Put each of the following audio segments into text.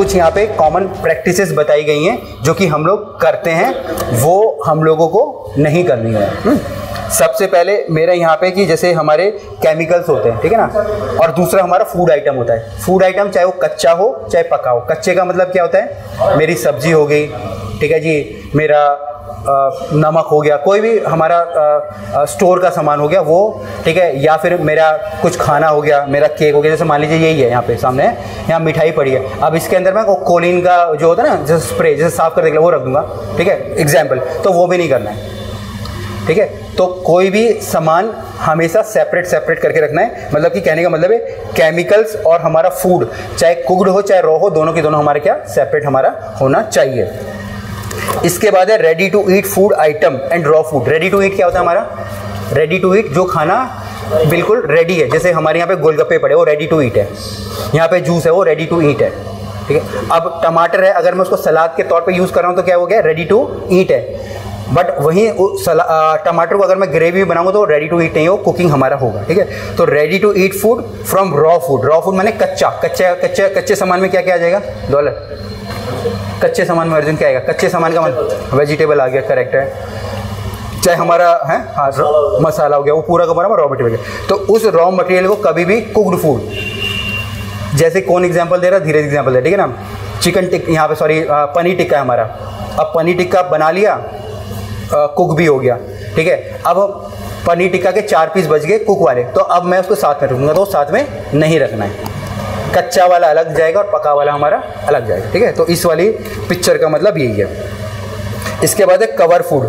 कुछ यहाँ पे कॉमन प्रैक्टिसेस बताई गई हैं जो कि हम लोग करते हैं, वो हम लोगों को नहीं करनी है। सबसे पहले मेरा यहाँ पे कि जैसे हमारे केमिकल्स होते हैं, ठीक है ना, और दूसरा हमारा फूड आइटम होता है। फूड आइटम चाहे वो कच्चा हो चाहे पका हो। कच्चे का मतलब क्या होता है, मेरी सब्जी हो गई, ठीक है जी, मेरा नमक हो गया, कोई भी हमारा स्टोर का सामान हो गया वो, ठीक है, या फिर मेरा कुछ खाना हो गया, मेरा केक हो गया। जैसे मान लीजिए यही है यहाँ पे सामने, यहाँ मिठाई पड़ी है, अब इसके अंदर मैं कोलिन का जो होता है ना, जैसे स्प्रे, जैसे साफ कर देगा वो रख दूंगा, ठीक है, एग्जाम्पल, तो वो भी नहीं करना है, ठीक है। तो कोई भी सामान हमेशा सेपरेट करके रखना है। मतलब कि कहने का मतलब है केमिकल्स और हमारा फूड, चाहे कुक्ड हो चाहे रॉ हो, दोनों के दोनों हमारे क्या सेपरेट हमारा होना चाहिए। इसके बाद है ready to eat food item and raw food. Ready to eat क्या होता है हमारा, रेडी टू ईट जो खाना बिल्कुल रेडी है। जैसे हमारे यहाँ पे गोलगप्पे पड़े, वो रेडी टू ईट है। यहाँ पे जूस है, वो रेडी टू ईट है, ठीक है। अब टमाटर है, अगर मैं उसको सलाद के तौर पे यूज़ कर रहा हूँ तो क्या हो गया, रेडी टू ईट है। बट वहीं टमाटर को अगर मैं ग्रेवी बनाऊंगा तो रेडी टू ईट नहीं हो, कुकिंग हमारा होगा, ठीक है। तो ready to eat food from raw food. Raw food माने कच्चे सामान में क्या क्या आ जाएगा, डॉलर, कच्चे सामान में अर्जुन क्या आएगा, कच्चे सामान का मतलब वेजिटेबल आ गया, करेक्ट है। चाहे हमारा है, हाँ, मसाला हो गया, वो पूरा का पूरा रॉ मटेरियल है। तो उस रॉ मटेरियल को कभी भी कुक्ड फूड, जैसे कौन एग्जांपल दे रहा है, धीरे एग्जांपल दे, ठीक है ना। चिकन टिक्का यहाँ पे, सॉरी पनीर टिक्का है हमारा। अब पनीर टिक्का बना लिया, कुक भी हो गया, ठीक है। अब पनीर टिक्का के 4 पीस बच गए कुक वाले, तो अब मैं उसको साथ में रखूँगा, तो साथ में नहीं रखना है। कच्चा वाला अलग जाएगा और पका वाला हमारा अलग जाएगा, ठीक है। तो इस वाली पिक्चर का मतलब यही है। इसके बाद है कवर फूड।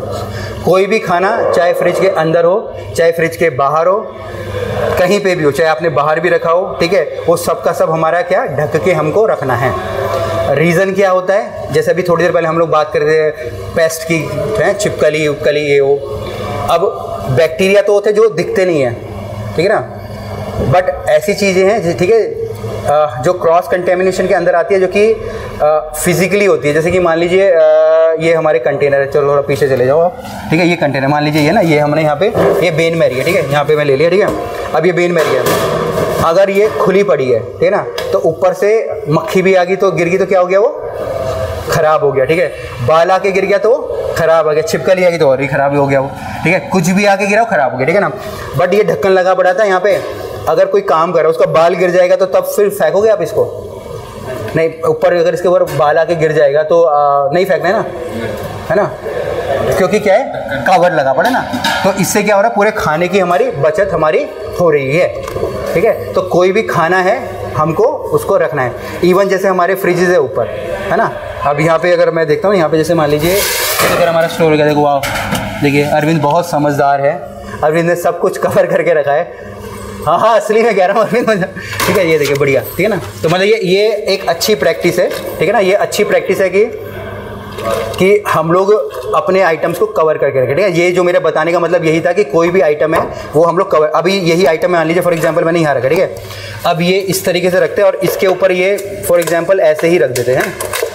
कोई भी खाना चाहे फ्रिज के अंदर हो चाहे फ्रिज के बाहर हो, कहीं पे भी हो, चाहे आपने बाहर भी रखा हो, ठीक है, वो सब का सब हमारा क्या ढक के हमको रखना है। रीज़न क्या होता है, जैसे अभी थोड़ी देर पहले हम लोग बात कर रहे थे पेस्ट की, है, छिपकली उपकली ये वो। अब बैक्टीरिया तो होते हैं जो दिखते नहीं हैं, ठीक है ना, बट ऐसी चीज़ें हैं, ठीक है, जो क्रॉस कंटेमिनेशन के अंदर आती है, जो कि फिजिकली होती है। जैसे कि मान लीजिए ये हमारे कंटेनर है, चलो थोड़ा पीछे चले जाओ आप, ठीक है। ये कंटेनर मान लीजिए ये ना, ये हमने यहाँ पे ये बेन मैरी है, ठीक है, यहाँ पे मैं ले लिया, ठीक है। अब ये बेन मैरी है, अगर ये खुली पड़ी है, ठीक है ना, तो ऊपर से मक्खी भी आ गई तो गिर गई तो क्या हो गया, वो खराब हो गया, ठीक है। बाल आके गिर गया तो खराब हो गया, छिपकली आ गई तो और ही खराब हो गया वो, ठीक है। कुछ भी आके गिरा वो खराब हो गया, ठीक है ना। बट ये ढक्कन लगा पड़ा था यहाँ पे, अगर कोई काम कर रहा है उसका बाल गिर जाएगा तो तब फिर फेंकोगे आप इसको, नहीं। ऊपर अगर इसके ऊपर बाल आके गिर जाएगा तो नहीं फेंकना है ना, क्योंकि क्या है, कवर लगा पड़ा ना। तो इससे क्या हो रहा है, पूरे खाने की हमारी बचत हमारी हो रही है, ठीक है। तो कोई भी खाना है हमको उसको रखना है। इवन जैसे हमारे फ्रिजेज है ऊपर, है ना। अब यहाँ पे अगर मैं देखता हूँ, यहाँ पे जैसे मान लीजिए अगर हमारा स्टोर हो गया, देखो वाह, देखिए अरविंद बहुत समझदार है, अरविंद ने सब कुछ कवर करके रखा है। हाँ, असली में कह रहा हूँ अरविंद, ठीक है। ये देखिए बढ़िया, ठीक है ना। तो मतलब ये एक अच्छी प्रैक्टिस है, ठीक है ना। ये अच्छी प्रैक्टिस है कि हम लोग अपने आइटम्स को कवर करके रखें, ठीक है। ये जो मेरे बताने का मतलब यही था कि कोई भी आइटम है वो हम लोग कवर, अभी यही आइटम मान लीजिए फॉर एग्जांपल मैंने यहाँ रखा, ठीक है। अब ये इस तरीके से रखते हैं और इसके ऊपर ये फॉर एग्जांपल ऐसे ही रख देते हैं,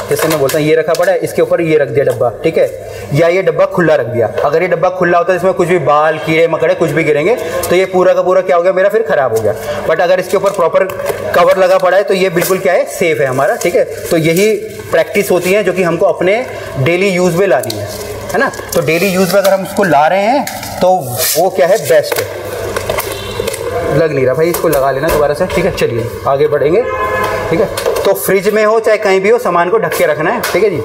जैसे मैं बोलता हूँ ये रखा पड़ा है, इसके ऊपर ये रख दिया डब्बा, ठीक है, या ये डब्बा खुला रख दिया। अगर ये डब्बा खुला होता है इसमें कुछ भी बाल कीड़े मकड़े कुछ भी गिरेंगे तो ये पूरा का पूरा क्या हो गया मेरा, फिर खराब हो गया। बट अगर इसके ऊपर प्रॉपर कवर लगा पड़ा है तो ये बिल्कुल क्या है, सेफ है हमारा, ठीक है। तो यही प्रैक्टिस होती है जो कि हमको अपने डेली यूज़ में लानी है ना। तो डेली यूज़ में अगर हम उसको ला रहे हैं तो वो क्या है, बेस्ट है। लग नहीं रहा भाई, इसको लगा लेना दोबारा से, ठीक है। चलिए आगे बढ़ेंगे, ठीक है। तो फ्रिज में हो चाहे कहीं भी हो सामान को ढक के रखना है, ठीक है जी।